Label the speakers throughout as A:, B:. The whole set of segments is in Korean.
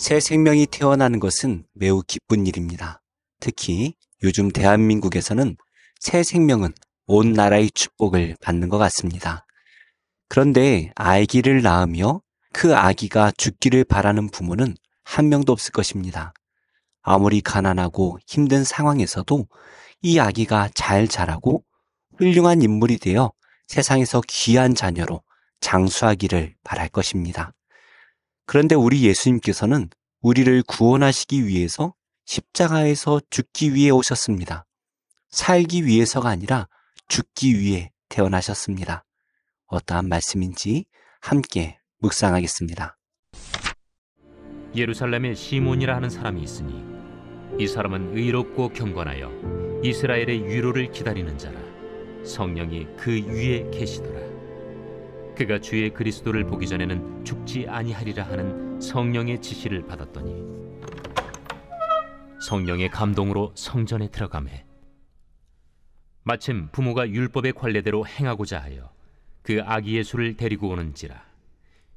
A: 새 생명이 태어나는 것은 매우 기쁜 일입니다. 특히 요즘 대한민국에서는 새 생명은 온 나라의 축복을 받는 것 같습니다. 그런데 아기를 낳으며 그 아기가 죽기를 바라는 부모는 한 명도 없을 것입니다. 아무리 가난하고 힘든 상황에서도 이 아기가 잘 자라고 훌륭한 인물이 되어 세상에서 귀한 자녀로 장수하기를 바랄 것입니다. 그런데 우리 예수님께서는 우리를 구원하시기 위해서 십자가에서 죽기 위해 오셨습니다. 살기 위해서가 아니라 죽기 위해 태어나셨습니다. 어떠한 말씀인지 함께 묵상하겠습니다.
B: 예루살렘에 시몬이라 하는 사람이 있으니 이 사람은 의롭고 경건하여 이스라엘의 위로를 기다리는 자라. 성령이 그 위에 계시더라. 그가 주의 그리스도를 보기 전에는 죽지 아니하리라 하는 성령의 지시를 받았더니 성령의 감동으로 성전에 들어가매 마침 부모가 율법의 관례대로 행하고자 하여 그 아기 예수를 데리고 오는지라.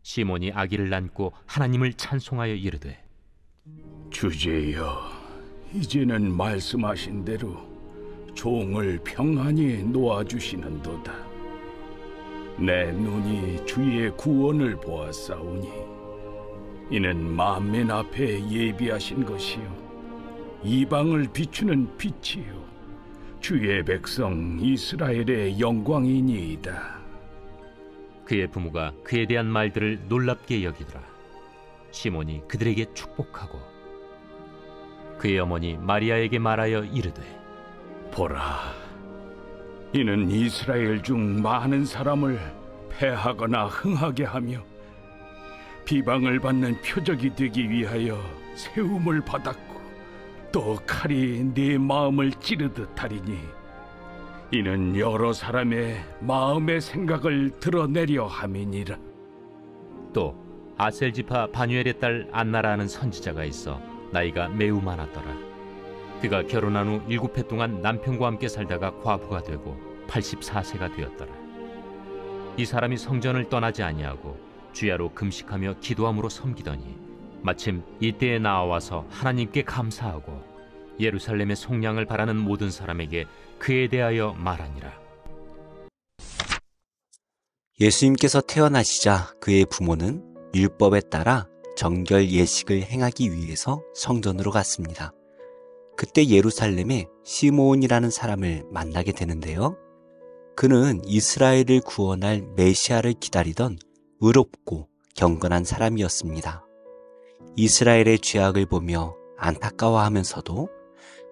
B: 시몬이 아기를 안고 하나님을 찬송하여 이르되,
C: 주제여, 이제는 말씀하신 대로 종을 평안히 놓아주시는도다. 내 눈이 주의 구원을 보았사오니 이는 만민 앞에 예비하신 것이요 이방을 비추는 빛이요 주의 백성 이스라엘의 영광이니이다.
B: 그의 부모가 그에 대한 말들을 놀랍게 여기더라. 시몬이 그들에게 축복하고 그의 어머니 마리아에게 말하여 이르되,
C: 보라, 이는 이스라엘 중 많은 사람을 패하거나 흥하게 하며 비방을 받는 표적이 되기 위하여 세움을 받았고 또 칼이 네 마음을 찌르듯 하리니 이는 여러 사람의 마음의 생각을 드러내려 함이니라.
B: 또 아셀지파 바누엘의 딸 안나라 하는 선지자가 있어 나이가 매우 많았더라. 그가 결혼한 후 7해 동안 남편과 함께 살다가 과부가 되고 84세가 되었더라. 이 사람이 성전을 떠나지 아니하고 주야로 금식하며 기도함으로 섬기더니 마침 이때에 나와서 하나님께 감사하고 예루살렘의 속량을 바라는 모든 사람에게 그에 대하여 말하니라.
A: 예수님께서 태어나시자 그의 부모는 율법에 따라 정결 예식을 행하기 위해서 성전으로 갔습니다. 그때 예루살렘에 시므온이라는 사람을 만나게 되는데요. 그는 이스라엘을 구원할 메시아를 기다리던 의롭고 경건한 사람이었습니다. 이스라엘의 죄악을 보며 안타까워하면서도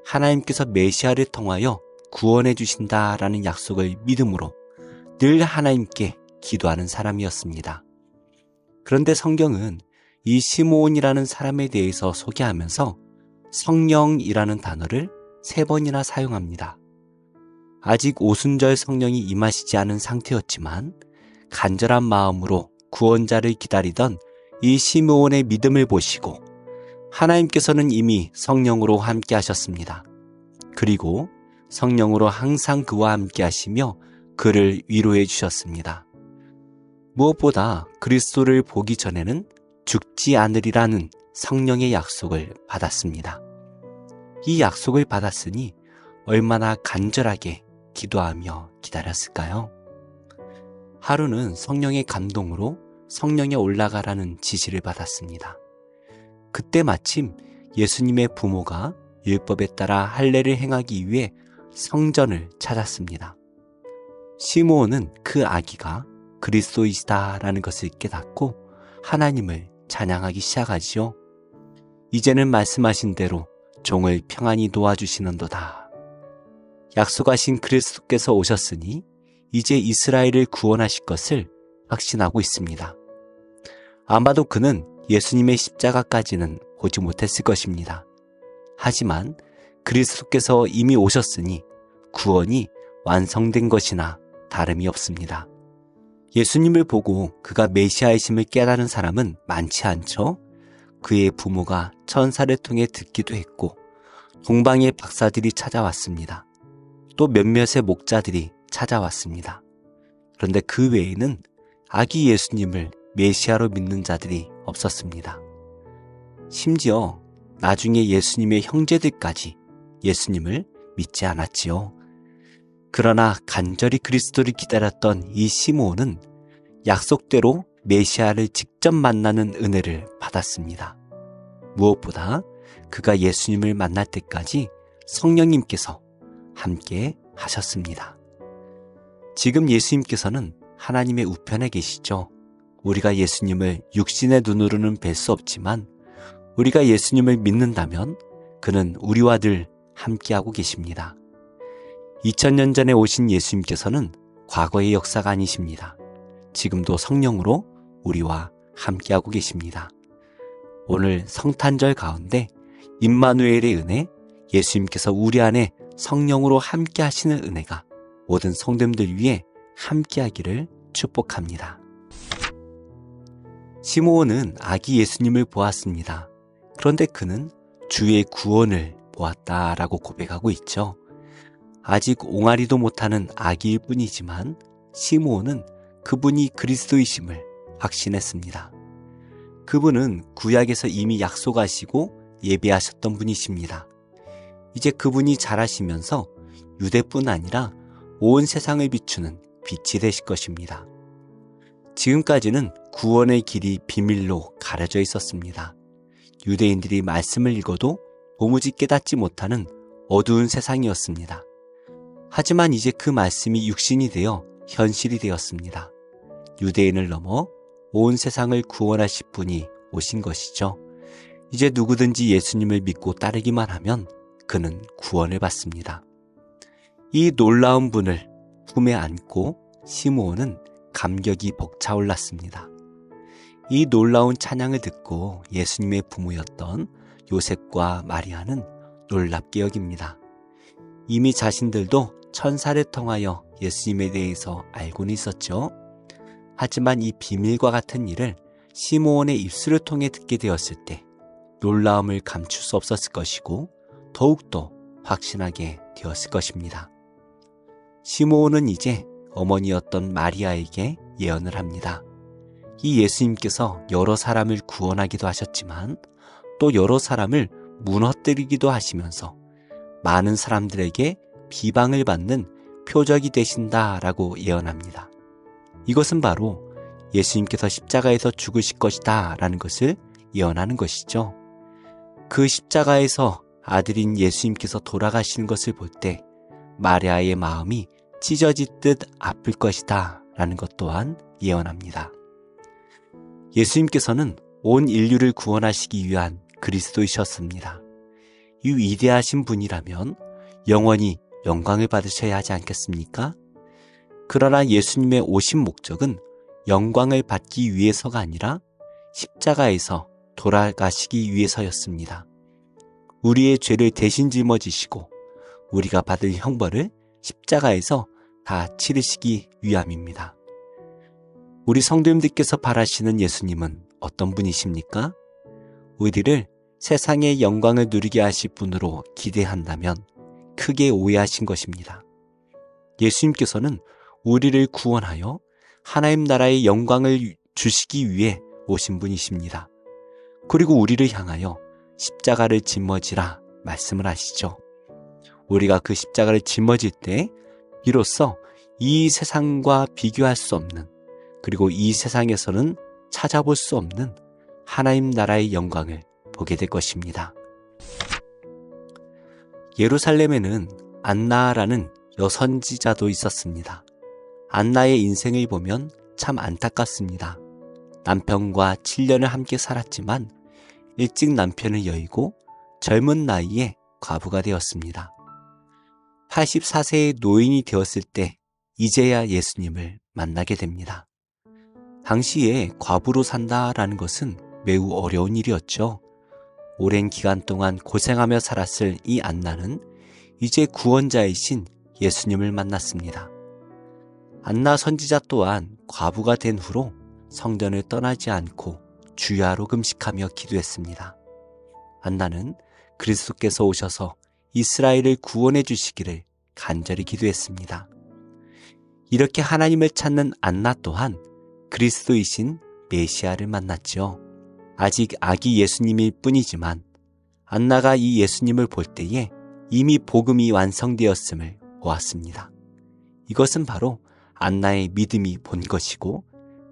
A: 하나님께서 메시아를 통하여 구원해 주신다라는 약속을 믿음으로 늘 하나님께 기도하는 사람이었습니다. 그런데 성경은 이 시므온이라는 사람에 대해서 소개하면서 성령이라는 단어를 3번이나 사용합니다. 아직 오순절 성령이 임하시지 않은 상태였지만 간절한 마음으로 구원자를 기다리던 이 시므온의 믿음을 보시고 하나님께서는 이미 성령으로 함께 하셨습니다. 그리고 성령으로 항상 그와 함께 하시며 그를 위로해 주셨습니다. 무엇보다 그리스도를 보기 전에는 죽지 않으리라는 성령의 약속을 받았습니다. 이 약속을 받았으니 얼마나 간절하게 기도하며 기다렸을까요? 하루는 성령의 감동으로 성령에 올라가라는 지시를 받았습니다. 그때 마침 예수님의 부모가 율법에 따라 할례를 행하기 위해 성전을 찾았습니다. 시므온은 그 아기가 그리스도이시다라는 것을 깨닫고 하나님을 찬양하기 시작하지요. 이제는 말씀하신 대로 종을 평안히 도와주시는도다. 약속하신 그리스도께서 오셨으니 이제 이스라엘을 구원하실 것을 확신하고 있습니다. 아마도 그는 예수님의 십자가까지는 보지 못했을 것입니다. 하지만 그리스도께서 이미 오셨으니 구원이 완성된 것이나 다름이 없습니다. 예수님을 보고 그가 메시아이심을 깨달은 사람은 많지 않죠? 그의 부모가 천사를 통해 듣기도 했고 동방의 박사들이 찾아왔습니다. 또 몇몇의 목자들이 찾아왔습니다. 그런데 그 외에는 아기 예수님을 메시아로 믿는 자들이 없었습니다. 심지어 나중에 예수님의 형제들까지 예수님을 믿지 않았지요. 그러나 간절히 그리스도를 기다렸던 이 시므온은 약속대로 메시아를 직접 만나는 은혜를 받았습니다. 무엇보다 그가 예수님을 만날 때까지 성령님께서 함께 하셨습니다. 지금 예수님께서는 하나님의 우편에 계시죠. 우리가 예수님을 육신의 눈으로는 뵐 수 없지만 우리가 예수님을 믿는다면 그는 우리와 늘 함께하고 계십니다. 2000년 전에 오신 예수님께서는 과거의 역사가 아니십니다. 지금도 성령으로 우리와 함께하고 계십니다. 오늘 성탄절 가운데 임마누엘의 은혜, 예수님께서 우리 안에 성령으로 함께 하시는 은혜가 모든 성도님들 위해 함께하기를 축복합니다. 시므온은 아기 예수님을 보았습니다. 그런데 그는 주의 구원을 보았다라고 고백하고 있죠. 아직 옹알이도 못하는 아기일 뿐이지만 시므온은 그분이 그리스도이심을 확신했습니다. 그분은 구약에서 이미 약속하시고 예비하셨던 분이십니다. 이제 그분이 자라시면서 유대뿐 아니라 온 세상을 비추는 빛이 되실 것입니다. 지금까지는 구원의 길이 비밀로 가려져 있었습니다. 유대인들이 말씀을 읽어도 도무지 깨닫지 못하는 어두운 세상이었습니다. 하지만 이제 그 말씀이 육신이 되어 현실이 되었습니다. 유대인을 넘어 온 세상을 구원하실 분이 오신 것이죠. 이제 누구든지 예수님을 믿고 따르기만 하면 그는 구원을 받습니다. 이 놀라운 분을 품에 안고 시므온은 감격이 벅차올랐습니다. 이 놀라운 찬양을 듣고 예수님의 부모였던 요셉과 마리아는 놀랍게 여깁니다. 이미 자신들도 천사를 통하여 예수님에 대해서 알고는 있었죠. 하지만 이 비밀과 같은 일을 시므온의 입술을 통해 듣게 되었을 때 놀라움을 감출 수 없었을 것이고 더욱더 확신하게 되었을 것입니다. 시므온은 이제 어머니였던 마리아에게 예언을 합니다. 이 예수님께서 여러 사람을 구원하기도 하셨지만 또 여러 사람을 무너뜨리기도 하시면서 많은 사람들에게 비방을 받는 표적이 되신다라고 예언합니다. 이것은 바로 예수님께서 십자가에서 죽으실 것이다 라는 것을 예언하는 것이죠. 그 십자가에서 아들인 예수님께서 돌아가시는 것을 볼 때 마리아의 마음이 찢어질 듯 아플 것이다 라는 것 또한 예언합니다. 예수님께서는 온 인류를 구원하시기 위한 그리스도이셨습니다. 이 위대하신 분이라면 영원히 영광을 받으셔야 하지 않겠습니까? 그러나 예수님의 오신 목적은 영광을 받기 위해서가 아니라 십자가에서 돌아가시기 위해서였습니다. 우리의 죄를 대신 짊어지시고 우리가 받을 형벌을 십자가에서 다 치르시기 위함입니다. 우리 성도님들께서 바라시는 예수님은 어떤 분이십니까? 우리를 세상의 영광을 누리게 하실 분으로 기대한다면 크게 오해하신 것입니다. 예수님께서는 우리를 구원하여 하나님 나라의 영광을 주시기 위해 오신 분이십니다. 그리고 우리를 향하여 십자가를 짊어지라 말씀을 하시죠. 우리가 그 십자가를 짊어질 때 비로소 이 세상과 비교할 수 없는, 그리고 이 세상에서는 찾아볼 수 없는 하나님 나라의 영광을 보게 될 것입니다. 예루살렘에는 안나라는 여선지자도 있었습니다. 안나의 인생을 보면 참 안타깝습니다. 남편과 7년을 함께 살았지만 일찍 남편을 여의고 젊은 나이에 과부가 되었습니다. 84세의 노인이 되었을 때 이제야 예수님을 만나게 됩니다. 당시에 과부로 산다라는 것은 매우 어려운 일이었죠. 오랜 기간 동안 고생하며 살았을 이 안나는 이제 구원자이신 예수님을 만났습니다. 안나 선지자 또한 과부가 된 후로 성전을 떠나지 않고 주야로 금식하며 기도했습니다. 안나는 그리스도께서 오셔서 이스라엘을 구원해 주시기를 간절히 기도했습니다. 이렇게 하나님을 찾는 안나 또한 그리스도이신 메시아를 만났죠. 아직 아기 예수님일 뿐이지만 안나가 이 예수님을 볼 때에 이미 복음이 완성되었음을 보았습니다. 이것은 바로 안나의 믿음이 본 것이고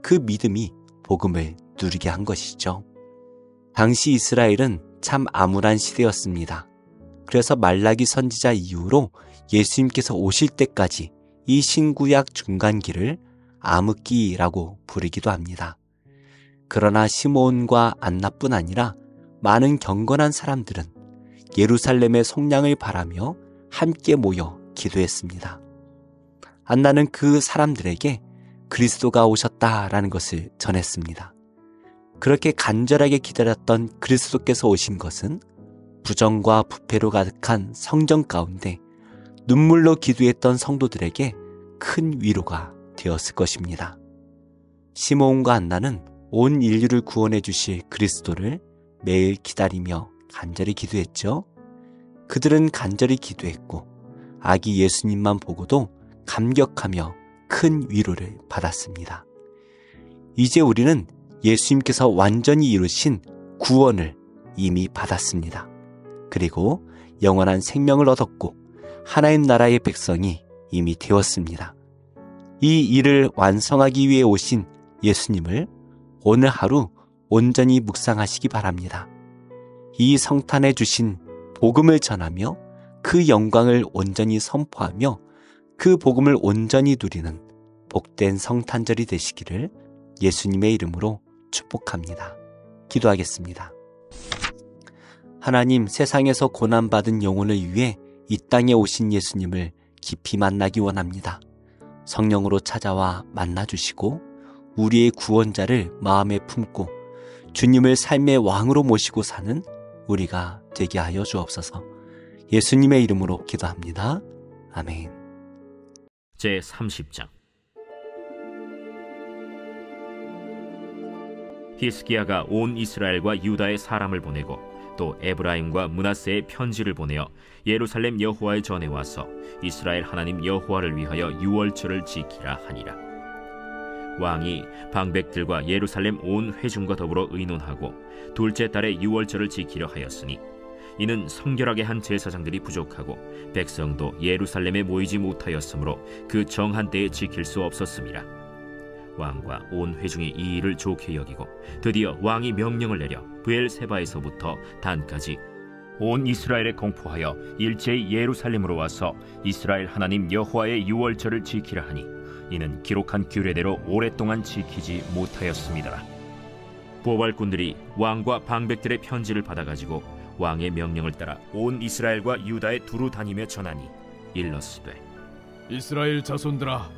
A: 그 믿음이 복음을 누리게 한 것이죠. 당시 이스라엘은 참 암울한 시대였습니다. 그래서 말라기 선지자 이후로 예수님께서 오실 때까지 이 신구약 중간기를 암흑기라고 부르기도 합니다. 그러나 시므온과 안나뿐 아니라 많은 경건한 사람들은 예루살렘의 속량을 바라며 함께 모여 기도했습니다. 안나는 그 사람들에게 그리스도가 오셨다라는 것을 전했습니다. 그렇게 간절하게 기다렸던 그리스도께서 오신 것은 부정과 부패로 가득한 성전 가운데 눈물로 기도했던 성도들에게 큰 위로가 되었을 것입니다. 시므온과 안나는 온 인류를 구원해 주실 그리스도를 매일 기다리며 간절히 기도했죠. 그들은 간절히 기도했고 아기 예수님만 보고도 감격하며 큰 위로를 받았습니다. 이제 우리는 예수님께서 완전히 이루신 구원을 이미 받았습니다. 그리고 영원한 생명을 얻었고 하나님 나라의 백성이 이미 되었습니다. 이 일을 완성하기 위해 오신 예수님을 오늘 하루 온전히 묵상하시기 바랍니다. 이 성탄에 주신 복음을 전하며 그 영광을 온전히 선포하며 그 복음을 온전히 누리는 복된 성탄절이 되시기를 예수님의 이름으로 축복합니다. 기도하겠습니다. 하나님, 세상에서 고난받은 영혼을 위해 이 땅에 오신 예수님을 깊이 만나기 원합니다. 성령으로 찾아와 만나주시고 우리의 구원자를 마음에 품고 주님을 삶의 왕으로 모시고 사는 우리가 되게 하여 주옵소서. 예수님의 이름으로 기도합니다. 아멘.
B: 제30장. 히스기야가 온 이스라엘과 유다의 사람을 보내고 또 에브라임과 므낫세의 편지를 보내어 예루살렘 여호와의 전에 와서 이스라엘 하나님 여호와를 위하여 유월절을 지키라 하니라. 왕이 방백들과 예루살렘 온 회중과 더불어 의논하고 둘째 달에 유월절을 지키려 하였으니 이는 성결하게 한 제사장들이 부족하고 백성도 예루살렘에 모이지 못하였으므로 그 정한 때에 지킬 수 없었음이라. 왕과 온 회중이 이 일을 좋게 여기고 드디어 왕이 명령을 내려 브엘세바에서부터 단까지 온 이스라엘에 공포하여 일제히 예루살렘으로 와서 이스라엘 하나님 여호와의 유월절을 지키라 하니 이는 기록한 규례대로 오랫동안 지키지 못하였습니다. 보발꾼들이 왕과 방백들의 편지를 받아가지고 왕의 명령을 따라 온 이스라엘과 유다에 두루 다니며 전하니 일렀으되
D: 이스라엘 자손들아,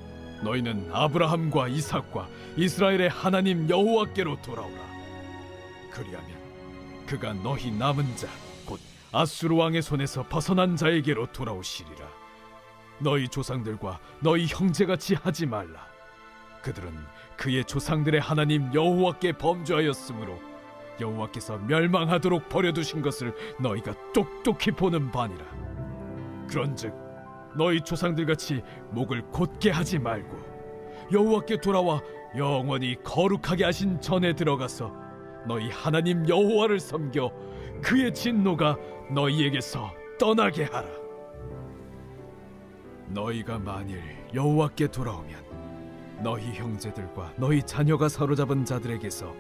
D: 너희는 아브라함과 이삭과 이스라엘의 하나님 여호와께로 돌아오라. 그리하면 그가 너희 남은 자 곧 아수르 왕의 손에서 벗어난 자에게로 돌아오시리라. 너희 조상들과 너희 형제같이 하지 말라. 그들은 그의 조상들의 하나님 여호와께 범죄하였으므로 여호와께서 멸망하도록 버려두신 것을 너희가 똑똑히 보는 바니라. 그런즉 너희 조상들같이 목을 곧게 하지 말고 여호와께 돌아와 영원히 거룩하게 하신 전에 들어가서 너희 하나님 여호와를 섬겨 그의 진노가 너희에게서 떠나게 하라. 너희가 만일 여호와께 돌아오면 너희 형제들과 너희 자녀가 사로잡은 자들에게서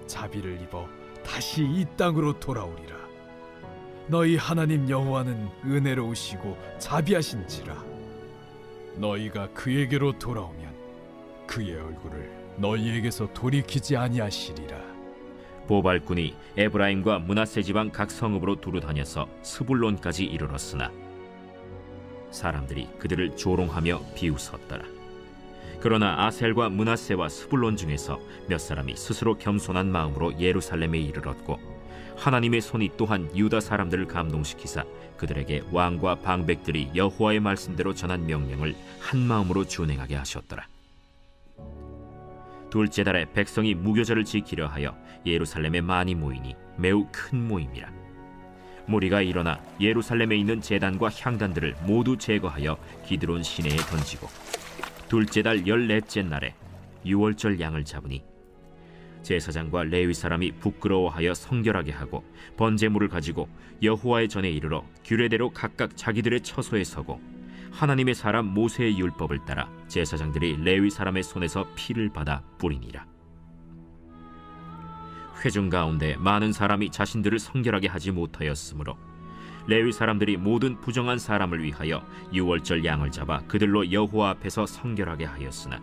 D: 자비를 입어 다시 이 땅으로 돌아오리라. 너희 하나님 여호와는 은혜로우시고 자비하신지라. 너희가 그에게로 돌아오면 그의 얼굴을 너희에게서 돌이키지 아니하시리라.
B: 보발꾼이 에브라임과 므낫세 지방 각 성읍으로 두루 다녀서 스불론까지 이르렀으나 사람들이 그들을 조롱하며 비웃었더라. 그러나 아셀과 므낫세와 스불론 중에서 몇 사람이 스스로 겸손한 마음으로 예루살렘에 이르렀고 하나님의 손이 또한 유다 사람들을 감동시키사 그들에게 왕과 방백들이 여호와의 말씀대로 전한 명령을 한 마음으로 준행하게 하셨더라. 둘째 달에 백성이 무교절을 지키려 하여 예루살렘에 많이 모이니 매우 큰 모임이라. 무리가 일어나 예루살렘에 있는 제단과 향단들을 모두 제거하여 기드론 시내에 던지고 둘째 달 14째 날에 유월절 양을 잡으니 제사장과 레위 사람이 부끄러워하여 성결하게 하고 번제물을 가지고 여호와의 전에 이르러 규례대로 각각 자기들의 처소에 서고 하나님의 사람 모세의 율법을 따라 제사장들이 레위 사람의 손에서 피를 받아 뿌리니라. 회중 가운데 많은 사람이 자신들을 성결하게 하지 못하였으므로 레위 사람들이 모든 부정한 사람을 위하여 유월절 양을 잡아 그들로 여호와 앞에서 성결하게 하였으나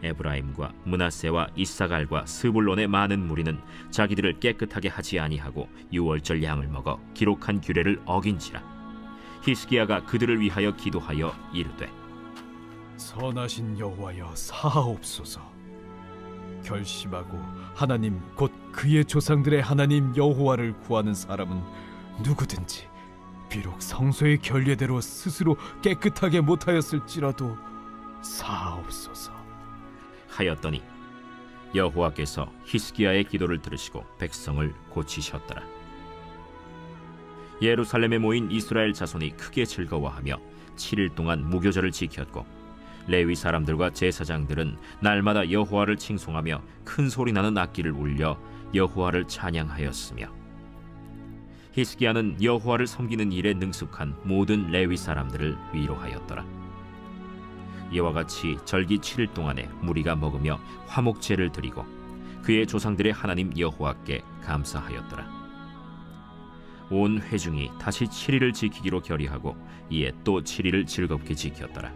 B: 에브라임과 므낫세와 이사갈과 스불론의 많은 무리는 자기들을 깨끗하게 하지 아니하고 유월절 양을 먹어 기록한 규례를 어긴지라. 히스기야가 그들을 위하여 기도하여 이르되
D: 선하신 여호와여 사하옵소서. 결심하고 하나님 곧 그의 조상들의 하나님 여호와를 구하는 사람은 누구든지 비록 성소의 결례대로 스스로 깨끗하게 못하였을지라도 사하옵소서
B: 하였더니 여호와께서 히스기야의 기도를 들으시고 백성을 고치셨더라. 예루살렘에 모인 이스라엘 자손이 크게 즐거워하며 7일 동안 무교절을 지켰고 레위 사람들과 제사장들은 날마다 여호와를 칭송하며 큰 소리 나는 악기를 울려 여호와를 찬양하였으며 히스기야는 여호와를 섬기는 일에 능숙한 모든 레위 사람들을 위로하였더라. 이와 같이 절기 7일 동안에 무리가 먹으며 화목제를 드리고 그의 조상들의 하나님 여호와께 감사하였더라. 온 회중이 다시 7일을 지키기로 결의하고 이에 또 7일을 즐겁게 지켰더라.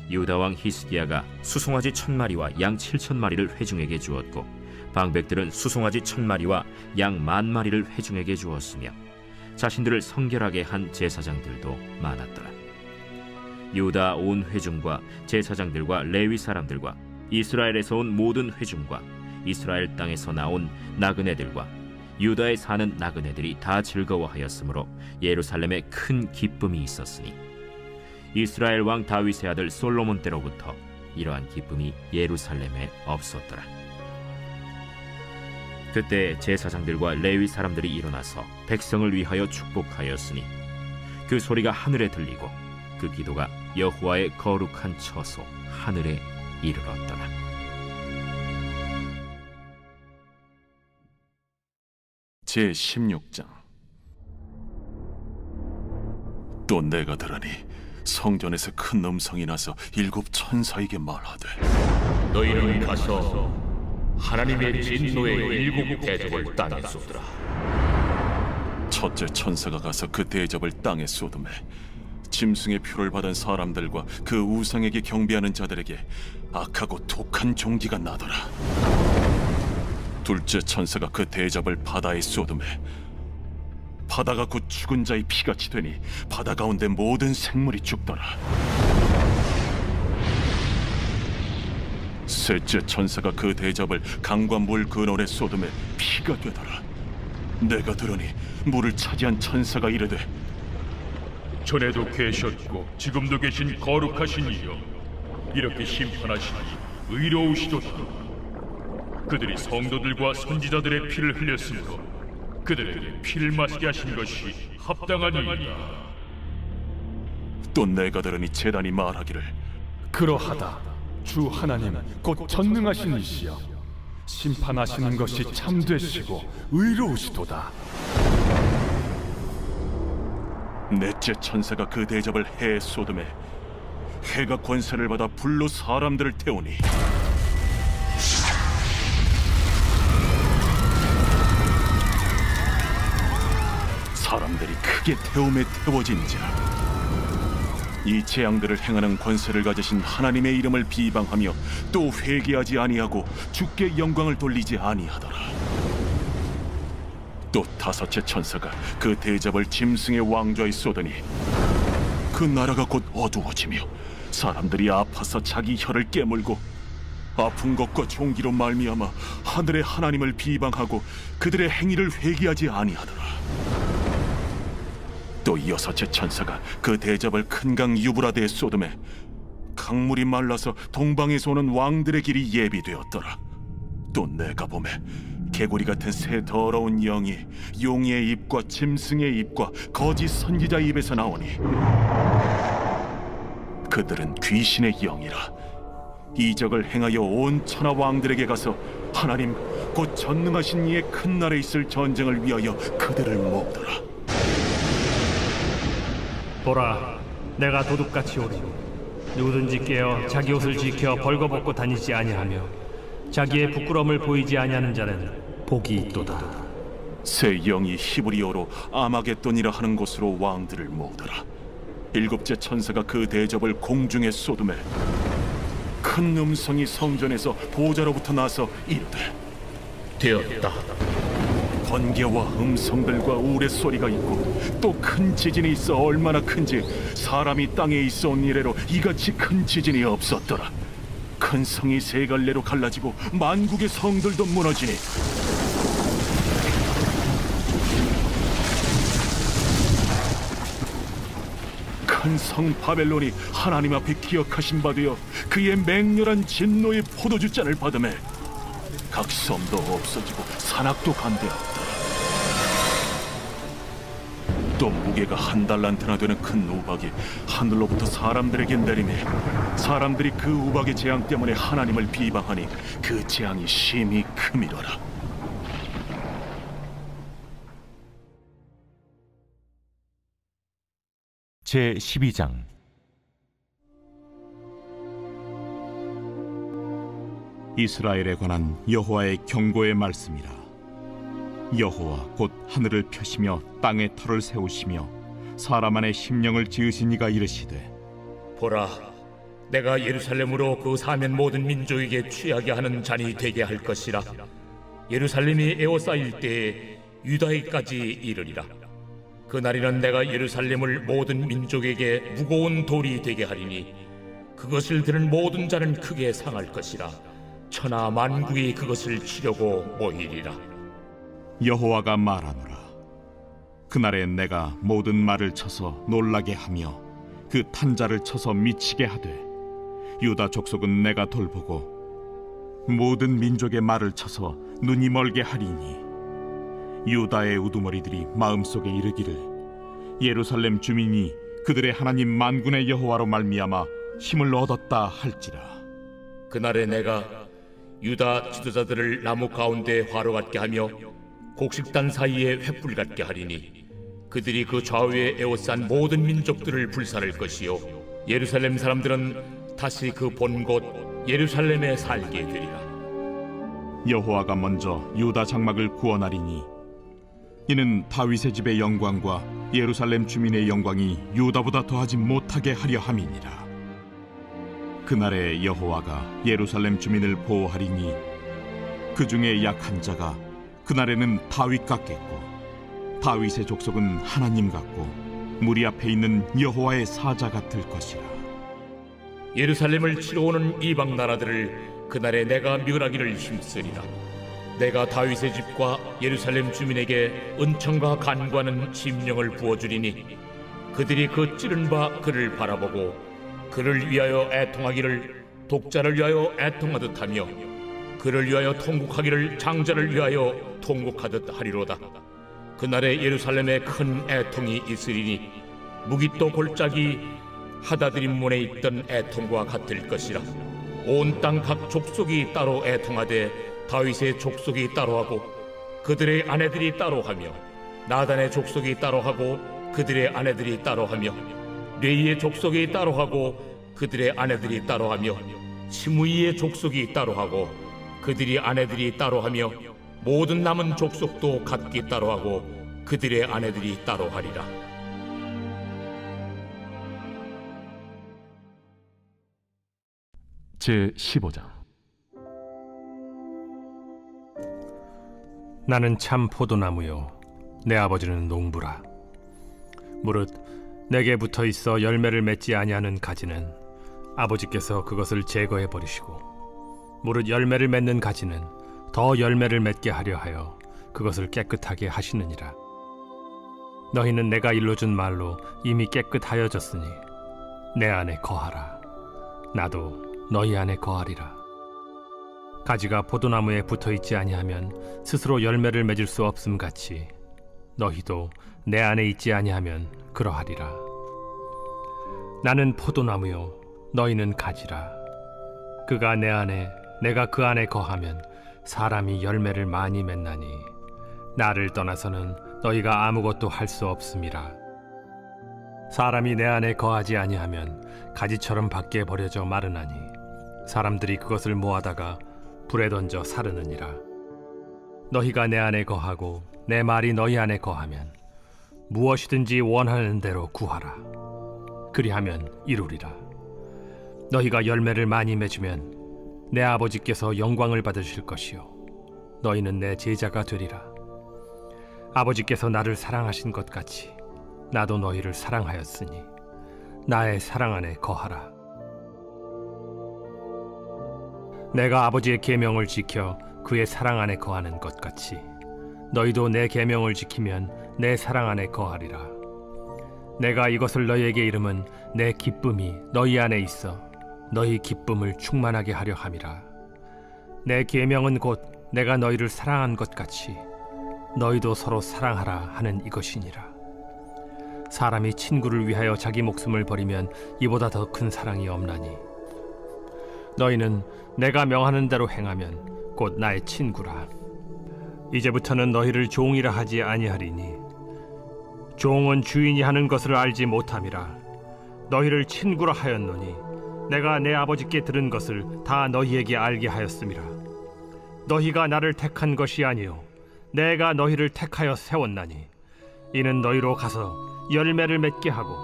B: 유다 왕 히스기야가 수송아지 1000마리와 양 7000마리를 회중에게 주었고 방백들은 수송아지 1000마리와 양 10,000마리를 회중에게 주었으며 자신들을 성결하게 한 제사장들도 많았더라. 유다 온 회중과 제사장들과 레위 사람들과 이스라엘에서 온 모든 회중과 이스라엘 땅에서 나온 나그네들과 유다에 사는 나그네들이 다 즐거워하였으므로 예루살렘에 큰 기쁨이 있었으니 이스라엘 왕 다윗의 아들 솔로몬 때로부터 이러한 기쁨이 예루살렘에 없었더라. 그때 제사장들과 레위 사람들이 일어나서 백성을 위하여 축복하였으니 그 소리가 하늘에 들리고 그 기도가 여호와의 거룩한 처소 하늘에 이르렀더라.
E: 제16장. 또 내가 들으니 성전에서 큰 음성이 나서 7 천사에게 말하되
F: 너희는 가서 하나님의 진노의 7 대접을 땅에 쏟으라.
E: 첫째 천사가 가서 그 대접을 땅에 쏟음에 짐승의 표를 받은 사람들과 그 우상에게 경배하는 자들에게 악하고 독한 종기가 나더라. 둘째 천사가 그 대접을 바다에 쏟음에 바다가 곧 죽은 자의 피같이 되니 바다 가운데 모든 생물이 죽더라. 셋째 천사가 그 대접을 강과 물 근원에 쏟음에 피가 되더라. 내가 들으니 물을 차지한 천사가 이르되
C: 전에도 계셨고 지금도 계신 거룩하신 이여, 이렇게 심판하시니 의로우시도다. 그들이 성도들과 선지자들의 피를 흘렸으므로 그들에게 피를 마시게 하신 것이 합당하니이다.
E: 또 내가 들으니 제단이 말하기를
G: 그러하다. 주 하나님 곧 전능하신 이시여 심판하시는 것이 참되시고 의로우시도다.
E: 넷째 천사가 그 대접을 해에 쏟음에 해가 권세를 받아 불로 사람들을 태우니 사람들이 크게 태움에 태워진지라. 이 재앙들을 행하는 권세를 가지신 하나님의 이름을 비방하며 또 회개하지 아니하고 주께 영광을 돌리지 아니하더라. 또 다섯째 천사가 그 대접을 짐승의 왕좌에 쏟으니 그 나라가 곧 어두워지며 사람들이 아파서 자기 혀를 깨물고 아픈 것과 종기로 말미암아 하늘의 하나님을 비방하고 그들의 행위를 회개하지 아니하더라. 또 여섯째 천사가 그 대접을 큰 강 유브라데에 쏟음에 강물이 말라서 동방에서 오는 왕들의 길이 예비되었더라. 또 내가 보매 개구리 같은 새 더러운 영이 용의 입과 짐승의 입과 거짓 선지자의 입에서 나오니 그들은 귀신의 영이라. 이적을 행하여 온 천하 왕들에게 가서 하나님 곧 전능하신 이의 큰 날에 있을 전쟁을 위하여 그들을 모으더라.
H: 보라, 내가 도둑같이 오리니 누구든지 깨어 자기 옷을 지켜 벌거벗고 다니지 아니하며 자기의 부끄러움을 보이지 아니하는 자는 복이 있도다.
E: 새 영이 히브리어로 아마겟돈이라 하는 곳으로 왕들을 모으더라. 일곱째 천사가 그 대접을 공중에 쏟음에 큰 음성이 성전에서 보좌로부터 나서 이르되
F: 되었다.
E: 번개와 음성들과 우레소리가 있고 또 큰 지진이 있어 얼마나 큰지 사람이 땅에 있어 온 이래로 이같이 큰 지진이 없었더라. 큰 성이 세 갈래로 갈라지고 만국의 성들도 무너지니 큰 성 바벨론이 하나님 앞에 기억하신 바 되어 그의 맹렬한 진노의 포도주잔을 받음에 각 섬도 없어지고 산악도 간대하였다. 또 무게가 1달란트나 되는 큰 우박이 하늘로부터 사람들에게 내리매 사람들이 그 우박의 재앙 때문에 하나님을 비방하니 그 재앙이 심히 크미러라.
B: 제 12장.
I: 이스라엘에 관한 여호와의 경고의 말씀이라. 여호와 곧 하늘을 펴시며 땅에 터를 세우시며 사람 안에 심령을 지으신 이가 이르시되
F: 보라, 내가 예루살렘으로 그 사면 모든 민족에게 취하게 하는 잔이 되게 할 것이라. 예루살렘이 에워싸일 때에 유다에까지 이르리라. 그날에는 내가 예루살렘을 모든 민족에게 무거운 돌이 되게 하리니 그것을 드는 모든 자는 크게 상할 것이라. 천하 만국이 그것을 치려고 모이리라.
I: 여호와가 말하노라. 그날에 내가 모든 말을 쳐서 놀라게 하며 그 탄자를 쳐서 미치게 하되 유다 족속은 내가 돌보고 모든 민족의 말을 쳐서 눈이 멀게 하리니 유다의 우두머리들이 마음속에 이르기를 예루살렘 주민이 그들의 하나님 만군의 여호와로 말미암아 힘을 얻었다 할지라.
F: 그날에 내가 유다 지도자들을 나무 가운데 화로 같게 하며 곡식단 사이에 횃불 같게 하리니 그들이 그 좌우에 에워싼 모든 민족들을 불살할 것이요 예루살렘 사람들은 다시 그 본 곳 예루살렘에 살게 되리라.
I: 여호와가 먼저 유다 장막을 구원하리니 이는 다윗의 집의 영광과 예루살렘 주민의 영광이 유다보다 더하지 못하게 하려 함이니라. 그날에 여호와가 예루살렘 주민을 보호하리니 그 중에 약한 자가 그날에는 다윗 같겠고 다윗의 족속은 하나님 같고 무리 앞에 있는 여호와의 사자 같을 것이라.
F: 예루살렘을 치러 오는 이방 나라들을 그날에 내가 멸하기를 힘쓰리라. 내가 다윗의 집과 예루살렘 주민에게 은총과 간구하는 심령을 부어주리니 그들이 그 찌른 바 그를 바라보고 그를 위하여 애통하기를 독자를 위하여 애통하듯 하며 그를 위하여 통곡하기를 장자를 위하여 통곡하듯 하리로다. 그날에 예루살렘에 큰 애통이 있으리니 무깃도 골짜기 하다드림 문에 있던 애통과 같을 것이라. 온 땅 각 족속이 따로 애통하되 다윗의 족속이 따로하고 그들의 아내들이 따로하며 나단의 족속이 따로하고 그들의 아내들이 따로하며 레이의 족속이 따로하고 그들의 아내들이 따로하며 시므이의 족속이 따로하고 그들의 아내들이 따로하며 모든 남은 족속도 각기 따로하고 그들의 아내들이 따로하리라.
C: 제 15장.
H: 나는 참 포도나무요 내 아버지는 농부라. 무릇 내게 붙어 있어 열매를 맺지 아니하는 가지는 아버지께서 그것을 제거해 버리시고 무릇 열매를 맺는 가지는 더 열매를 맺게 하려 하여 그것을 깨끗하게 하시느니라. 너희는 내가 일러준 말로 이미 깨끗하여졌으니 내 안에 거하라. 나도 너희 안에 거하리라. 가지가 포도나무에 붙어있지 아니하면 스스로 열매를 맺을 수 없음 같이 너희도 내 안에 있지 아니하면 그러하리라. 나는 포도나무요 너희는 가지라. 그가 내 안에 내가 그 안에 거하면 사람이 열매를 많이 맺나니 나를 떠나서는 너희가 아무것도 할 수 없음이라. 사람이 내 안에 거하지 아니하면 가지처럼 밖에 버려져 마르나니 사람들이 그것을 모아다가 불에 던져 사르느니라. 너희가 내 안에 거하고 내 말이 너희 안에 거하면 무엇이든지 원하는 대로 구하라. 그리하면 이루리라. 너희가 열매를 많이 맺으면 내 아버지께서 영광을 받으실 것이요 너희는 내 제자가 되리라. 아버지께서 나를 사랑하신 것 같이 나도 너희를 사랑하였으니 나의 사랑 안에 거하라. 내가 아버지의 계명을 지켜 그의 사랑 안에 거하는 것 같이 너희도 내 계명을 지키면 내 사랑 안에 거하리라. 내가 이것을 너희에게 이름은 내 기쁨이 너희 안에 있어 너희 기쁨을 충만하게 하려 함이라. 내 계명은 곧 내가 너희를 사랑한 것 같이 너희도 서로 사랑하라 하는 이것이니라. 사람이 친구를 위하여 자기 목숨을 버리면 이보다 더 큰 사랑이 없나니 너희는 내가 명하는 대로 행하면 곧 나의 친구라. 이제부터는 너희를 종이라 하지 아니하리니 종은 주인이 하는 것을 알지 못함이라. 너희를 친구라 하였노니 내가 내 아버지께 들은 것을 다 너희에게 알게 하였음이라. 너희가 나를 택한 것이 아니요 내가 너희를 택하여 세웠나니 이는 너희로 가서 열매를 맺게 하고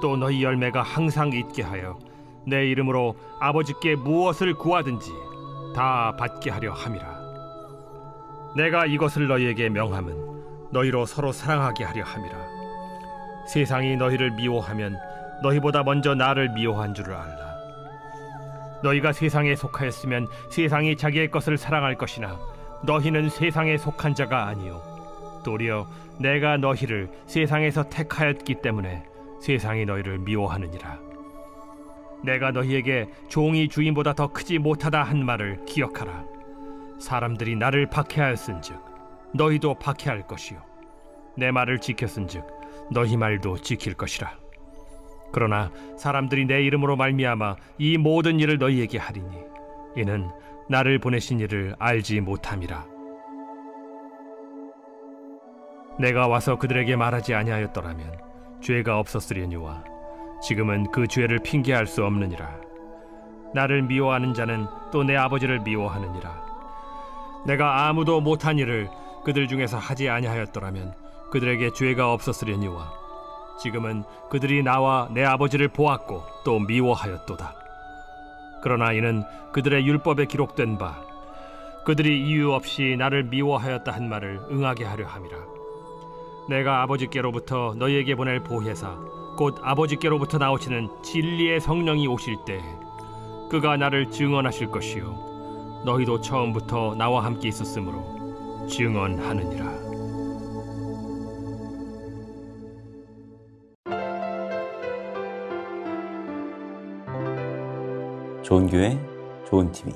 H: 또 너희 열매가 항상 있게 하여 내 이름으로 아버지께 무엇을 구하든지 다 받게 하려 함이라. 내가 이것을 너희에게 명함은 너희로 서로 사랑하게 하려 함이라. 세상이 너희를 미워하면 너희보다 먼저 나를 미워한 줄을 알라. 너희가 세상에 속하였으면 세상이 자기의 것을 사랑할 것이나 너희는 세상에 속한 자가 아니요 도리어 내가 너희를 세상에서 택하였기 때문에 세상이 너희를 미워하느니라. 내가 너희에게 종이 주인보다 더 크지 못하다 한 말을 기억하라. 사람들이 나를 박해하였은즉 너희도 박해할 것이요 내 말을 지켰은즉 너희 말도 지킬 것이라. 그러나 사람들이 내 이름으로 말미암아 이 모든 일을 너희에게 하리니 이는 나를 보내신 이를 알지 못함이라. 내가 와서 그들에게 말하지 아니하였더라면 죄가 없었으려니와 지금은 그 죄를 핑계할 수 없느니라. 나를 미워하는 자는 또 내 아버지를 미워하느니라. 내가 아무도 못한 일을 그들 중에서 하지 아니하였더라면 그들에게 죄가 없었으려니와 지금은 그들이 나와 내 아버지를 보았고 또 미워하였도다. 그러나 이는 그들의 율법에 기록된 바 그들이 이유 없이 나를 미워하였다 한 말을 응하게 하려 함이라. 내가 아버지께로부터 너희에게 보낼 보혜사 곧 아버지께로부터 나오시는 진리의 성령이 오실 때 그가 나를 증언하실 것이요 너희도 처음부터 나와 함께 있었으므로 증언하느니라.
A: 좋은 교회, 좋은 TV